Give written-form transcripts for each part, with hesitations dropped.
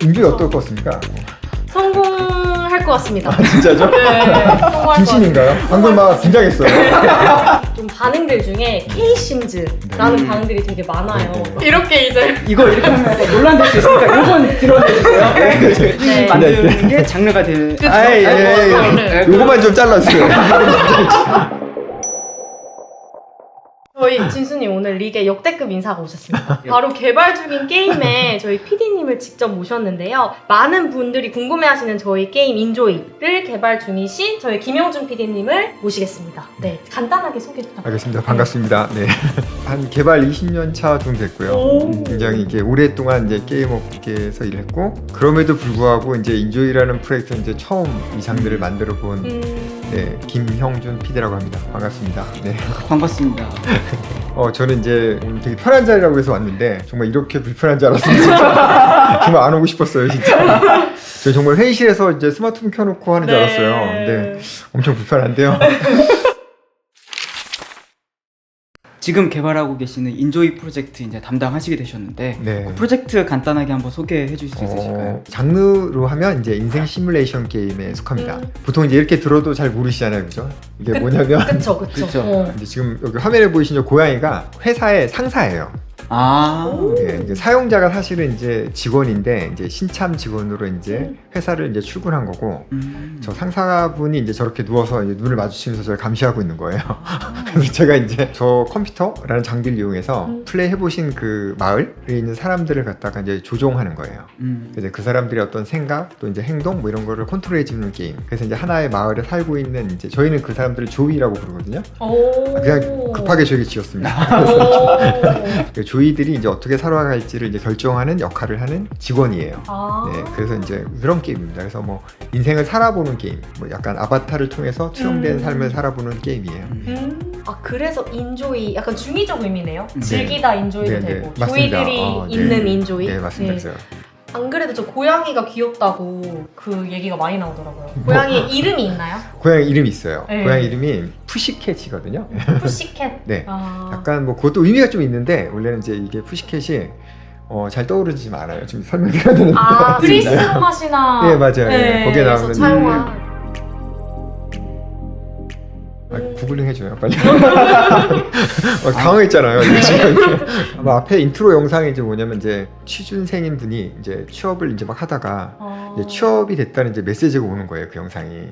인조이 어떨 것 같습니까? 성공할 것 같습니다. 진짜죠? 네, 성공할 것 같습니다. 진심인가요? 방금 막 긴장했어요. 좀 반응들 중에 K심즈라는 반응들이 되게 많아요. 네. 이렇게 이제 이거 이렇게 하면 약간 논란될 수 있으니까 이건 드러내주세요. 네. 만드는 게 장르가 되는. 그쵸. 아이, 네. 요거만 좀 잘라주세요. 저희 진수님 오늘 릭에 역대급 인사가 오셨습니다. 바로 개발 중인 게임에 저희 PD님을 직접 모셨는데요. 많은 분들이 궁금해하시는 저희 게임 인조이를 개발 중이신 저희 김영준 PD님을 모시겠습니다. 네, 간단하게 소개 부탁드립니다. 알겠습니다. 반갑습니다. 네. 한 개발 20년 차 정도 됐고요. 오. 굉장히 이게 오랫동안 이제 게임 업계에서 일했고, 그럼에도 불구하고 이제 인조이라는 프로젝트 이제 처음 이 장르를 만들어 본 네, 김형준 PD라고 합니다. 반갑습니다. 네. 반갑습니다. 저는 이제 오늘 되게 편한 자리라고 해서 왔는데 정말 이렇게 불편한 줄 알았습니다. 정말 안 오고 싶었어요, 진짜. 저 정말 회의실에서 이제 스마트폰 켜놓고 하는 줄 알았어요. 근데 엄청 불편한데요. 지금 개발하고 계시는 인조이 프로젝트 이제 담당하시게 되셨는데 네. 그 프로젝트 간단하게 한번 소개해 주실 수 있으실까요? 장르로 하면 이제 인생 시뮬레이션 게임에 속합니다. 보통 이제 이렇게 들어도 잘 모르시잖아요, 그죠? 이게 뭐냐면 그쵸. 그쵸. 이제 지금 여기 화면에 보이시는 고양이가 회사의 상사예요. 네, 이제 사용자가 사실은 이제 직원인데 이제 신참 직원으로 이제 회사를 이제 출근한 거고, 저 상사분이 이제 저렇게 누워서 이제 눈을 마주치면서 저를 감시하고 있는 거예요. 그래서 제가 이제 저 컴퓨터라는 장비를 이용해서 플레이 해보신 그 마을에 있는 사람들을 갖다가 이제 조종하는 거예요. 그래서 그 사람들의 어떤 생각 또 이제 행동 뭐 이런 거를 컨트롤해주는 게임. 그래서 이제 하나의 마을에 살고 있는 이제 저희는 그 사람들을 조이라고 부르거든요. 그냥 급하게 저에게 지었습니다. 조이들이 이제 어떻게 살아갈지를 이제 결정하는 역할을 하는 직원이에요. 네, 그래서 이제 그런 게임입니다. 그래서 뭐 인생을 살아보는 게임, 뭐 약간 아바타를 통해서 투영된 삶을 살아보는 게임이에요. 그래서 인조이 약간 중의적 의미네요. 네. 즐기다 인조이도 네, 네. 되고 맞습니다. 조이들이 네. 있는 인조이. 네, 맞습니다. 그래서 안 그래도 저 고양이가 귀엽다고 그 얘기가 많이 나오더라고요. 고양이 이름이 있나요? 고양이 이름이 있어요. 네. 고양이 이름이 푸시캣이거든요. 푸시캣. 네. 아. 약간 뭐 그것도 의미가 좀 있는데 원래는 이제 이게 푸시캣이 잘 떠오르지 않아요. 지금 설명드려야 되는데. 그리스 로마시나. 네, 맞아요. 거기에 나오는 사용한. 구글링 해줘요, 빨리. 당황했잖아요. 지금 앞에 인트로 영상이 이제 뭐냐면 이제 취준생인 분이 이제 취업을 이제 막 하다가 이제 취업이 됐다는 이제 메시지가 오는 거예요, 그 영상이.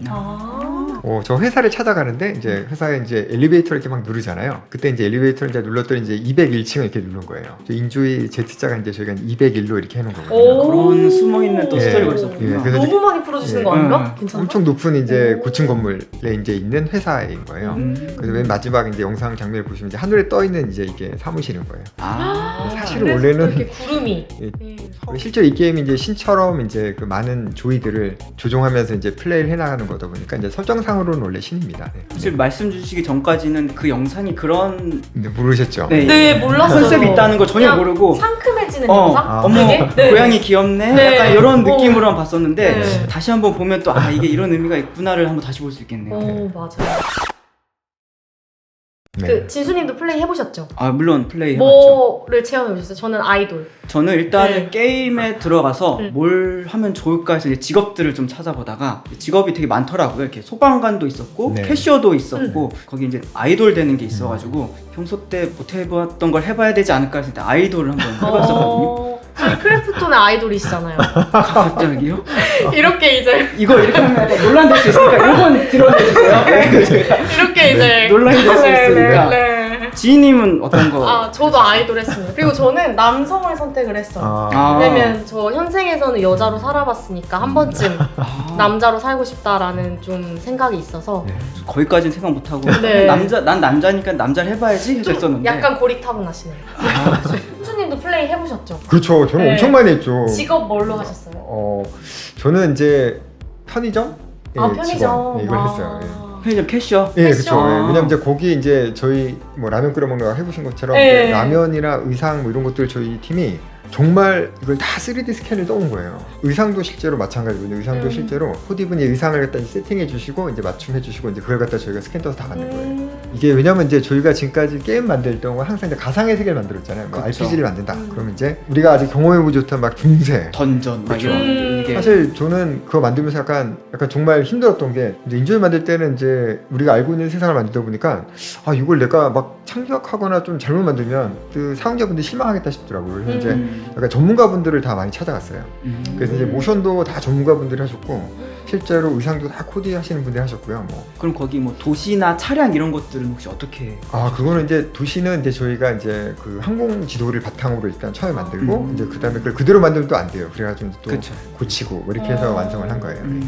저 회사를 찾아가는데 이제 회사에 이제 엘리베이터를 이렇게 막 누르잖아요. 그때 이제 엘리베이터를 이제 눌렀더니 이제 201층을 이렇게 누른 거예요. 인조이 Z자가 이제 저희가 201로 이렇게 해놓은 거거든요. 그런 숨어 있는 또 스토리가 있었군요. 그래서 너무 많이 풀어주시는 거 아닌가? 괜찮나? 엄청 높은 이제 고층 건물에 이제 있는 회사인 거예요. 그래서 맨 마지막 이제 영상 장면을 보시면 이제 하늘에 떠 있는 이제 이게 사무실인 거예요. 사실은 그래서 원래는 이렇게 구름이. 실제로 이 게임이 이제 신처럼 이제 그 많은 조이들을 조종하면서 이제 플레이를 해나가는 거다 보니까 이제 설정상으로는 원래 신입니다. 네. 사실 말씀 주시기 전까지는 그 영상이 그런 근데 모르셨죠? 네, 몰랐어요. 컨셉이 있다는 거 전혀 모르고 상큼해지는 영상? 어머 되게? 고양이 귀엽네 네. 약간 이런 느낌으로만 봤었는데 네. 다시 한번 보면 또 이게 이런 의미가 있구나를 한번 다시 볼 수 있겠네요. 맞아요. 네. 그 진수님도 플레이 해보셨죠? 물론 플레이 해봤죠. 뭐를 체험해보셨어요? 저는 아이돌. 저는 일단은 네. 게임에 들어가서 뭘 하면 좋을까 해서 이제 직업들을 좀 찾아보다가 직업이 되게 많더라고요. 이렇게 소방관도 있었고 네. 캐셔도 있었고 거기 이제 아이돌 되는 게 있어가지고 평소 때 못 해봤던 걸 해봐야 되지 않을까 해서 일단 아이돌을 한번 해봤었거든요. 저희 크래프톤의 아이돌이시잖아요. 갑자기요? 이렇게 이제 이거 이렇게 하면 약간 논란될 수 있으니까 이건 드러내주세요. 이렇게 이제 논란이 될 수 있으니까. 네. 지희님은 어떤 거? 저도 아이돌 했습니다. 그리고 저는 남성을 선택을 했어요. 아. 왜냐면 저 현생에서는 여자로 살아봤으니까 한 번쯤 남자로 살고 싶다라는 좀 생각이 있어서 거기까지는 생각 못하고 네. 난 남자니까 남자를 해봐야지 해서 했었는데 약간 고리타분하시네요. 훈수님도 플레이 해보셨죠? 그렇죠. 저는 네. 엄청 많이 했죠. 직업 뭘로 하셨어요? 저는 이제 편의점? 편의점. 직원. 네, 이걸 했어요. 예. 편의점 캐셔? 예, 패션. 그렇죠. 예, 왜냐면 이제 거기 이제 저희 뭐 라면 끓여 먹는 거 해보신 것처럼 예. 이제 라면이나 의상 뭐 이런 것들 저희 팀이 정말 이걸 다 3D 스캔을 떠온 거예요. 의상도 실제로 마찬가지거든요. 의상도 실제로 코디분이 의상을 갖다 세팅해 주시고 이제 맞춤해 주시고 이제 그걸 갖다 저희가 스캔 떠서 다 받는 거예요. 이게 왜냐면 이제 저희가 지금까지 게임 만들 동안 항상 이제 가상의 세계를 만들었잖아요. 뭐 그쵸. RPG를 만든다. 그러면 이제 우리가 아직 경험해보지 못한 막 중세. 던전 막 이런 이게 사실 저는 그거 만들면서 약간 정말 힘들었던 게 이제 인조이 만들 때는 이제 우리가 알고 있는 세상을 만들다 보니까 아 이걸 내가 막 창작하거나 좀 잘못 만들면 그 사용자분들이 실망하겠다 싶더라고요. 그래서 이제 약간 전문가분들을 다 많이 찾아갔어요. 그래서 이제 모션도 다 전문가분들이 하셨고 실제로 의상도 다 코디하시는 분들이 하셨고요. 뭐. 그럼 거기 뭐 도시나 차량 이런 것들은 혹시 어떻게? 아 그거는 이제 도시는 이제 저희가 이제 그 항공 지도를 바탕으로 일단 처음에 만들고 이제 그다음에 그걸 그대로 만들면 또 안 돼요. 그래가지고 또 그쵸. 고치고 뭐 이렇게 해서 완성을 한 거예요. 네.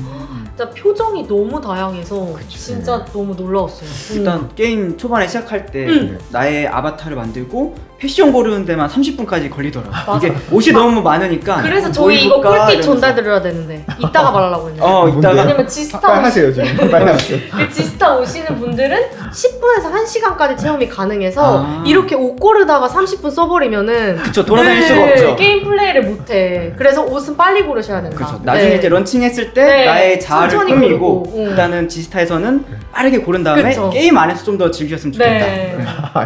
진짜 표정이 너무 다양해서 그치. 진짜 너무 놀라웠어요. 일단 게임 초반에 시작할 때 음. 나의 아바타를 만들고 패션 고르는 데만 30분까지 걸리더라고. 맞아. 이게 옷이 너무 많으니까 그래서 뭐 저희 이거 입을까 꿀팁 이러면서. 전달드려야 되는데 이따가 말하려고 했는데 뭔데? 이따가 왜냐면 지스타 빨리 하세요 지금. 빨리 하세요. 그 지스타 오시는 분들은 10분에서 1시간까지 체험이 가능해서 아. 이렇게 옷 고르다가 30분 써버리면은 그쵸, 돌아다닐 네, 수가 없죠. 게임 플레이를 못해. 그래서 옷은 빨리 고르셔야 된다. 그렇죠. 나중에 네. 이제 런칭했을 때 네. 나의 자아를 천천히 꾸미고 고르고. 일단은 지스타에서는 빠르게 고른 다음에 그쵸. 게임 안에서 좀 더 즐기셨으면 좋겠다. 네.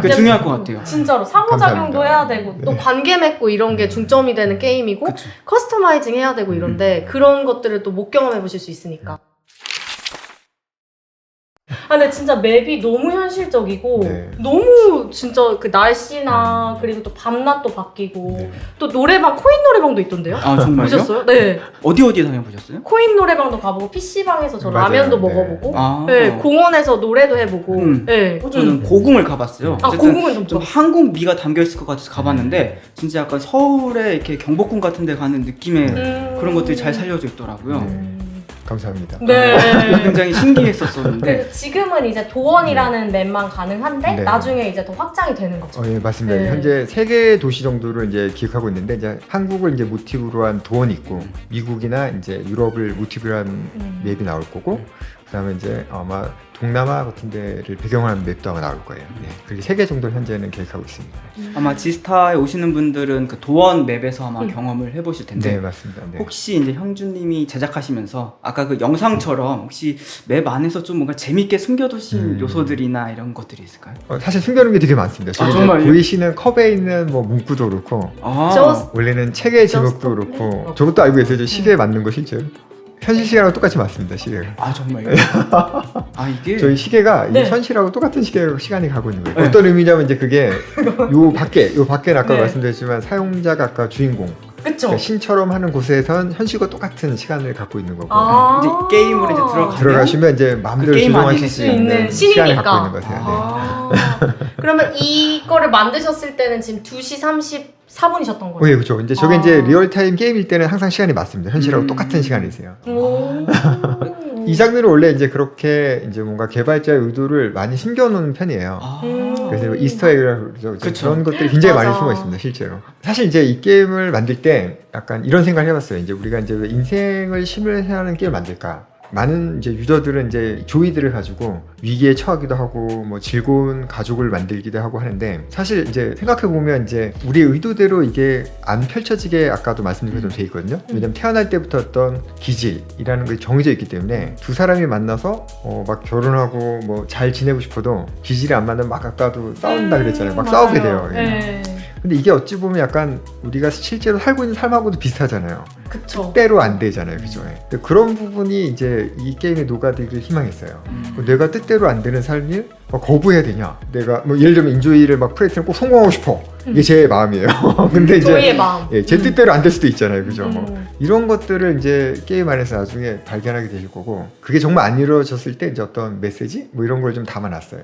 그게 중요할 것 같아요. 진짜로 상호작용도 감사합니다. 해야 되고 또 네. 관계 맺고 이런 게 중점이 되는 게임이고 그쵸. 커스터마이징 해야 되고 이런데 그런 것들을 또 못 경험해 보실 수 있으니까. 아 근데 진짜 맵이 너무 현실적이고 네. 너무 진짜 그 날씨나 그리고 또 밤낮도 바뀌고 네. 또 노래방 코인 노래방도 있던데요? 아 정말요? 보셨어요? 네. 어디에 다녀보셨어요? 코인 노래방도 가보고 PC방에서 저 맞아요. 라면도 네. 먹어보고 아. 네, 공원에서 노래도 해보고 네. 저는 고궁을 가봤어요. 아 어쨌든 고궁은 좀 좀 좋아. 한국 미가 담겨 있을 것 같아서 가봤는데 진짜 약간 서울에 이렇게 경복궁 같은 데 가는 느낌의 그런 것들이 잘 살려져 있더라고요. 감사합니다. 네. 굉장히 신기했었었는데 그래서 지금은 이제 도원이라는 맵만 가능한데 네. 나중에 이제 더 확장이 되는 거죠. 예, 맞습니다. 네. 현재 3개 도시 정도를 이제 기획하고 있는데 이제 한국을 이제 모티브로 한 도원이 있고 미국이나 이제 유럽을 모티브로 한 맵이 나올 거고 그다음에 이제 아마 동남아 같은 데를 배경으로 한 맵도 아마 나올 거예요. 네. 그렇게 3개 정도 현재는 계획하고 있습니다. 아마 지스타에 오시는 분들은 그 도원 맵에서 아마 경험을 해보실 텐데 네, 맞습니다. 네. 혹시 이제 형주님이 제작하시면서 아까 그 영상처럼 혹시 맵 안에서 좀 뭔가 재밌게 숨겨두신 요소들이나 이런 것들이 있을까요? 사실 숨겨놓은 게 되게 많습니다. 저기 이제 정말요? 보이시는 컵에 있는 뭐 문구도 그렇고 아, Just- 원래는 책의 Just 제목도 a 그렇고 play? 저것도 알고 계세요. 저 시계 맞는 거 실제로? 현실 시계랑 똑같이 맞습니다. 시계가. 아 정말요? 아 이게 저희 시계가 네. 이 현실하고 똑같은 시간이 가고 있는 거예요. 네. 어떤 의미냐면 이제 그게 요 밖에는 아까 네. 말씀드렸지만 사용자가 아까 주인공 그쵸? 그러니까 신처럼 하는 곳에선 현실과 똑같은 시간을 갖고 있는 거고 아 이제 게임으로 이제 들어가- 들어가시면 이제 마음대로 그 게임 안에 조정하실 있을 수 수 있는 있는 시간을 신이니까. 갖고 있는 거세요. 네. 아 그러면 이거를 만드셨을 때는 지금 2시 34분이셨던 거예요? 예, 그렇죠. 이제 저게 아. 이제 리얼타임 게임일 때는 항상 시간이 맞습니다. 현실하고 똑같은 시간이세요. 오. 이 장르를 원래 이제 그렇게 이제 뭔가 개발자의 의도를 많이 숨겨놓는 편이에요. 아, 그래서 이스터에그라고 그러죠. 이제 그쵸. 그런 것들이 굉장히 많이 맞아. 숨어 있습니다, 실제로. 사실 이제 이 게임을 만들 때 약간 이런 생각을 해봤어요. 이제 우리가 이제 왜 인생을 시뮬하는 게임을 만들까? 많은 이제 유저들은 이제 조이들을 가지고 위기에 처하기도 하고 뭐 즐거운 가족을 만들기도 하고 하는데 사실 이제 생각해 보면 이제 우리의 의도대로 이게 안 펼쳐지게 아까도 말씀드린 것처럼 돼 있거든요. 왜냐면 태어날 때부터 어떤 기질이라는 게 정해져 있기 때문에 두 사람이 만나서 막 결혼하고 뭐 잘 지내고 싶어도 기질이 안 맞으면 막 아까도 싸운다 그랬잖아요. 막 싸우게 돼요. 네. 근데 이게 어찌 보면 약간 우리가 실제로 살고 있는 삶하고도 비슷하잖아요. 그쵸. 때로 안 되잖아요, 그죠? 근데 그런 부분이 이제 이 게임에 녹아들기를 희망했어요. 내가 뜻대로 안 되는 삶을 거부해야 되냐? 내가 뭐 예를 들면 인조이를 막 프로젝트를 꼭 성공하고 싶어. 이게 제 마음이에요. 근데 이제 저희의 마음. 예, 제 뜻대로 안 될 수도 있잖아요, 그죠? 뭐 음. 이런 것들을 이제 게임 안에서 나중에 발견하게 되실 거고, 그게 정말 안 이루어졌을 때 이제 어떤 메시지 뭐 이런 걸 좀 담아놨어요.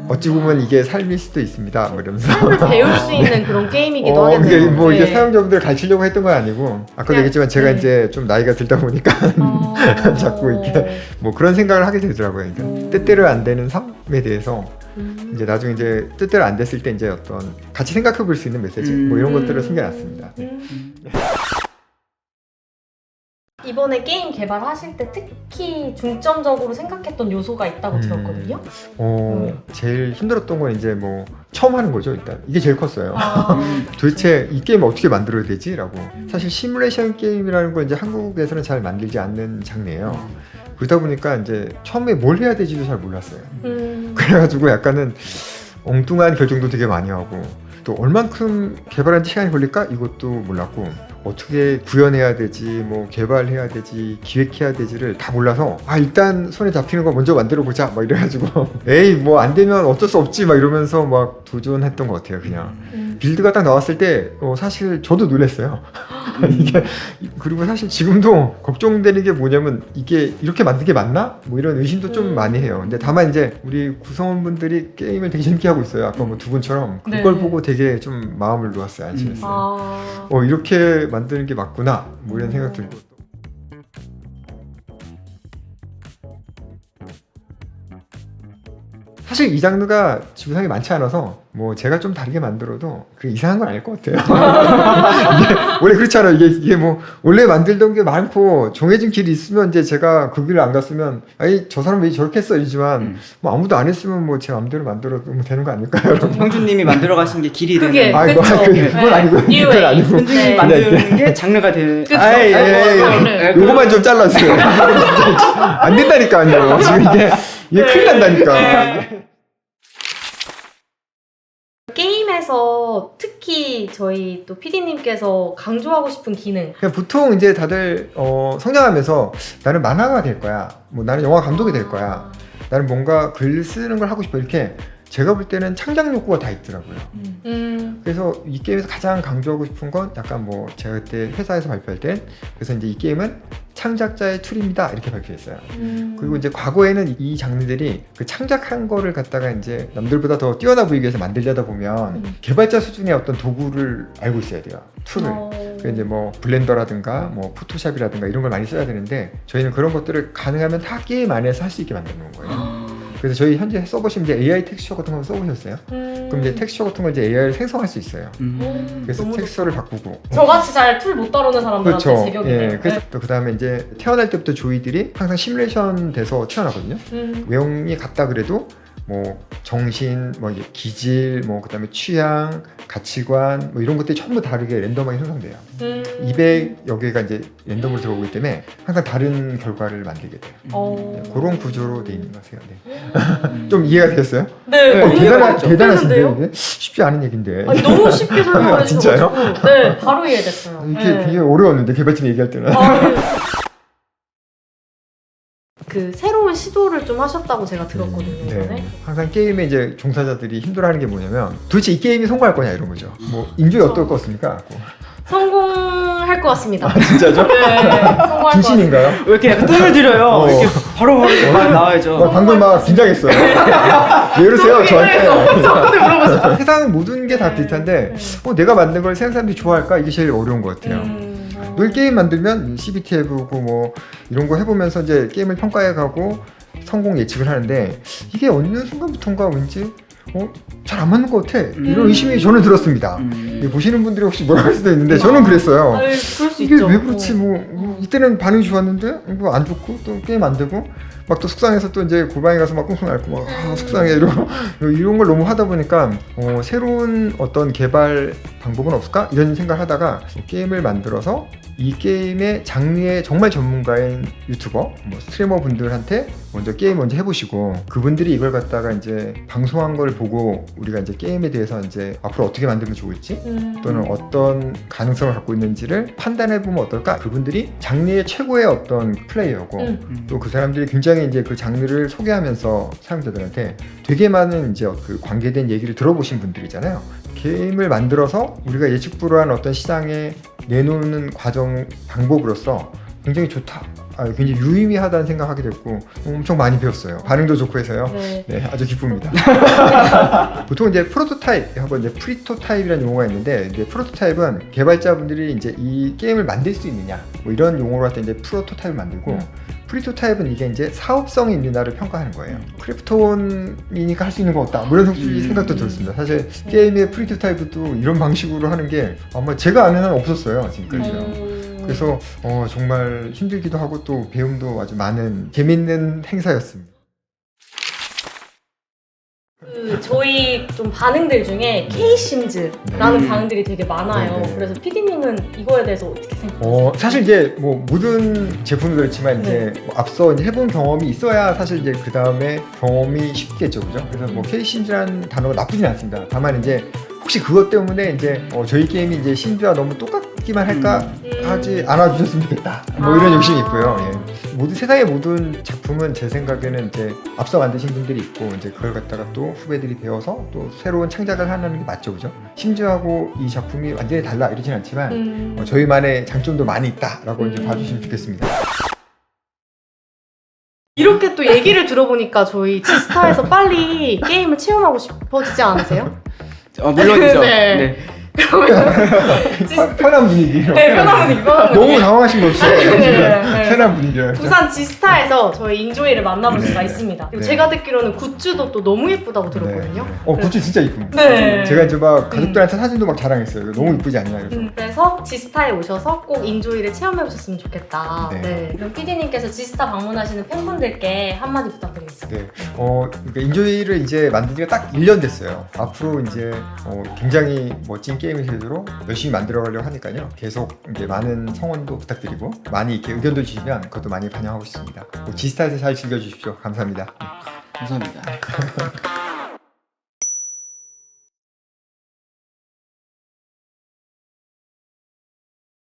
어찌 보면 이게 삶일 수도 있습니다. 뭐 이러면서. 삶을 배울 수 있는 그런 게임이기도 이게 하겠네요. 뭐 이게 네. 사용자분들 가르치려고 했던 건 아니고 아까도 그냥, 얘기했지만 제가 네. 이제 좀 나이가 들다 보니까 자꾸 이렇게 뭐 그런 생각을 하게 되더라고요. 그러니까 뜻대로 안 되는 삶에 대해서 이제 나중에 이제 뜻대로 안 됐을 때 이제 어떤 같이 생각해 볼 수 있는 메시지 뭐 이런 것들을 숨겨놨습니다. 네. 이번에 게임 개발하실 때 특히 중점적으로 생각했던 요소가 있다고 들었거든요. 제일 힘들었던 건 이제 뭐 처음 하는 거죠. 일단 이게 제일 컸어요. 아, 도대체 이 게임을 어떻게 만들어야 되지? 라고. 사실 시뮬레이션 게임이라는 건 이제 한국에서는 잘 만들지 않는 장르예요. 그러다 보니까 이제 처음에 뭘 해야 되지도 잘 몰랐어요. 그래가지고 약간은 엉뚱한 결정도 되게 많이 하고, 또 얼만큼 개발하는데 시간이 걸릴까? 이것도 몰랐고, 어떻게 구현해야 되지, 뭐 개발해야 되지, 기획해야 되지를 다 몰라서, 일단 손에 잡히는 거 먼저 만들어 보자 막 이래가지고 에이 뭐 안 되면 어쩔 수 없지 막 이러면서 막 도전했던 것 같아요. 그냥 빌드가 딱 나왔을 때 사실 저도 놀랐어요. 이게, 그리고 사실 지금도 걱정되는 게 뭐냐면 이게 이렇게 만든 게 맞나? 뭐 이런 의심도 좀 많이 해요. 근데 다만 이제 우리 구성원분들이 게임을 되게 재밌게 하고 있어요. 아까 뭐 두 분처럼 그걸 네. 보고 되게 좀 마음을 놓았어요. 안심했어요. 아, 이렇게 만드는 게 맞구나 뭐 이런 생각 들고. 사실 이 장르가 지구상에 많지 않아서 뭐 제가 좀 다르게 만들어도 그 이상한 건 아닐 것 같아요. 이게 원래 그렇잖아요. 이게 뭐 원래 만들던 게 많고 정해진 길이 있으면 이제 제가 그 길을 안 갔으면 아니 저 사람 왜 저렇게 했어 이지만 뭐 아무도 안 했으면 뭐 제 마음대로 만들어도 뭐 되는 거 아닐까요? 형준님이 만들어 가신 게 길이 그게 되는 그건 아니고 그건 아니고 형준님이 네. 만드는 게 장르가 되는 그쵸. 요거만 좀 잘라주세요. 안 된다니까요. 지금 이게 큰일 난다니까. 게임에서 특히 저희 또 PD님께서 강조하고 싶은 기능. 그냥 보통 이제 다들 성장하면서 나는 만화가 될 거야, 뭐 나는 영화 감독이 될 거야, 나는 뭔가 글 쓰는 걸 하고 싶어, 이렇게 제가 볼 때는 창작 욕구가 다 있더라고요. 그래서 이 게임에서 가장 강조하고 싶은 건 약간 뭐 제가 그때 회사에서 발표할 때 그래서 이제 이 게임은 창작자의 툴입니다 이렇게 발표했어요. 그리고 이제 과거에는 이 장르들이 그 창작한 거를 갖다가 이제 남들보다 더 뛰어나 보이기 위해서 만들려다 보면 개발자 수준의 어떤 도구를 알고 있어야 돼요. 툴을. 그래서 이제 뭐 블렌더라든가 뭐 포토샵이라든가 이런 걸 많이 써야 되는데 저희는 그런 것들을 가능하면 다 게임 안에서 할 수 있게 만들어 놓은 거예요. 그래서 저희 현재 써보시면 이제 AI 텍스처 같은 거 써보셨어요? 그럼 이제 텍스처 같은 거 이제 AI를 생성할 수 있어요. 그래서 너무 텍스처를 바꾸고. 저같이 잘 툴 못 다루는 사람들한테 그렇죠. 제격이네요. 예. 그래서 또 그다음에 이제 태어날 때부터 조이들이 항상 시뮬레이션 돼서 태어나거든요. 외형이 같다 그래도 뭐 정신, 뭐 이제 기질, 뭐 그다음에 취향, 가치관, 뭐 이런 것들이 전부 다르게 랜덤하게 형성돼요. 200여 개가 이제 랜덤으로 들어오기 때문에 항상 다른 결과를 만들게 돼요. 네, 그런 구조로 돼 있는 것 같아요. 네. 좀 이해가 되셨어요? 네. 대단하신데 되는데요? 이게 쉽지 않은 얘기인데. 아니, 너무 쉽게 설명해 진짜요? 주셔가지고 네, 바로 이해됐어요. 이게 네. 되게 어려웠는데 개발팀 얘기할 때는. 그 새로운 시도를 좀 하셨다고 제가 들었거든요. 이번에. 네. 항상 게임에 이제 종사자들이 힘들어하는 게 뭐냐면 도대체 이 게임이 성공할 거냐 이런 거죠. 뭐 인조이 어떨 것 같습니까? 성공할 것 같습니다. 진짜죠? 네, 성공할 것 진심인가요? 왜 이렇게 약간 뜸을 들여요? 이렇게 바로 나와야죠. 방금 막 긴장했어요. 왜 이러세요 저한테? 저한테 물어보셨어요. 세상 모든 게 다 비슷한데 내가 만든 걸 세상 사람들이 좋아할까? 이게 제일 어려운 것 같아요. 늘 게임 만들면 CBT 해보고 뭐 이런 거 해보면서 이제 게임을 평가해가고 성공 예측을 하는데 이게 어느 순간부터인가 왠지 잘 안 맞는 것 같아 이런 의심이 저는 들었습니다. 보시는 분들이 혹시 뭐라 할 수도 있는데 저는 그랬어요. 아유, 그럴 수 이게 있죠. 왜 그렇지 뭐 이때는 반응이 좋았는데 뭐 안 좋고 또 게임 안 되고 막 또 속상해서 또 이제 고방에 가서 막 꽁꽁 앓고 막 속상해 이런 걸 너무 하다 보니까 새로운 어떤 개발 방법은 없을까 이런 생각을 하다가 게임을 만들어서 이 게임의 장르의 정말 전문가인 유튜버, 뭐 스트리머 분들한테 먼저 게임 먼저 해보시고 그분들이 이걸 갖다가 이제 방송한 걸 보고 우리가 이제 게임에 대해서 이제 앞으로 어떻게 만들면 좋을지 또는 어떤 가능성을 갖고 있는지를 판단해보면 어떨까? 그분들이 장르의 최고의 어떤 플레이어고 또 그 사람들이 굉장히 이제 그 장르를 소개하면서 사용자들한테 되게 많은 이제 그 관계된 얘기를 들어보신 분들이잖아요. 게임을 만들어서 우리가 예측 불허한 어떤 시장에 내놓는 과정 방법으로서 굉장히 좋다. 굉장히 유의미하다는 생각하게 됐고 엄청 많이 배웠어요. 반응도 좋고 해서요. 네, 아주 기쁩니다. 보통 이제 프로토타입하고 이제 프리토타입이라는 용어가 있는데 이제 프로토타입은 개발자분들이 이제 이 게임을 만들 수 있느냐 뭐 이런 용어로 할 때 이제 프로토타입을 만들고 프리토타입은 이게 이제 사업성이 있느냐를 평가하는 거예요. 크래프톤이니까 할 수 있는 거 없다. 뭐 이런 생각도 들었습니다. 사실 게임의 프리토타입도 이런 방식으로 하는 게 아마 제가 아는 한 없었어요 지금까지요. 그래서 정말 힘들기도 하고 또 배움도 아주 많은 재밌는 행사였습니다. 저희 좀 반응들 중에 K-심즈라는 네. 반응들이 되게 많아요. 네, 네. 그래서 PD님은 이거에 대해서 어떻게 생각하세요? 사실 이제 뭐 모든 제품도 그렇지만 이제 뭐 앞서 이제 해본 경험이 있어야 사실 이제 그 다음에 경험이 쉽겠죠, 그죠? 그래서 뭐 K-심즈라는 단어가 나쁘진 않습니다. 다만 이제 혹시 그것 때문에 이제 저희 게임이 이제 심즈와 너무 똑같기만 할까 하지 않아주셨으면 좋겠다. 뭐 이런 욕심이 있고요. 예. 모든 세상의 모든 작품은 제 생각에는 이제 앞서 만드신 분들이 있고 이제 그걸 갖다가 또 후배들이 배워서 또 새로운 창작을 하는 게 맞죠, 그죠? 심즈하고 이 작품이 완전히 달라 이러진 않지만 저희만의 장점도 많이 있다라고 이제 봐주시면 좋겠습니다. 이렇게 또 얘기를 들어보니까 저희 지스타에서 빨리 게임을 체험하고 싶어지지 않으세요? 물론이죠. 네. 네. 그러면 편한 분위기로. 네, 편한 분위기. 너무 당황하신 거 없이 네. 편한 분위기로. 부산 지스타에서 저희 인조이를 만나볼 수가 네. 있습니다. 그리고 네. 제가 듣기로는 굿즈도 또 너무 예쁘다고 들었거든요. 굿즈 진짜 이쁩니다. 네. 제가 이제 막 가족들한테 사진도 막 자랑했어요. 이거 너무 이쁘지 않냐 그래서. 그래서 지스타에 오셔서 꼭 인조이를 체험해 보셨으면 좋겠다. 네. 네. 그럼 PD님께서 지스타 방문하시는 팬분들께 한마디 부탁드리겠습니다. 네. 그러니까 인조이를 이제 만든 지가 딱 1년 됐어요. 앞으로 이제 굉장히 멋진 게임의 세계로 열심히 만들어 가려고 하니까요. 계속 이제 많은 성원도 부탁드리고 많이 이렇게 의견도 주시면 그것도 많이 반영하고 있습니다. 지스타에서 잘 즐겨 주십시오. 감사합니다. 감사합니다.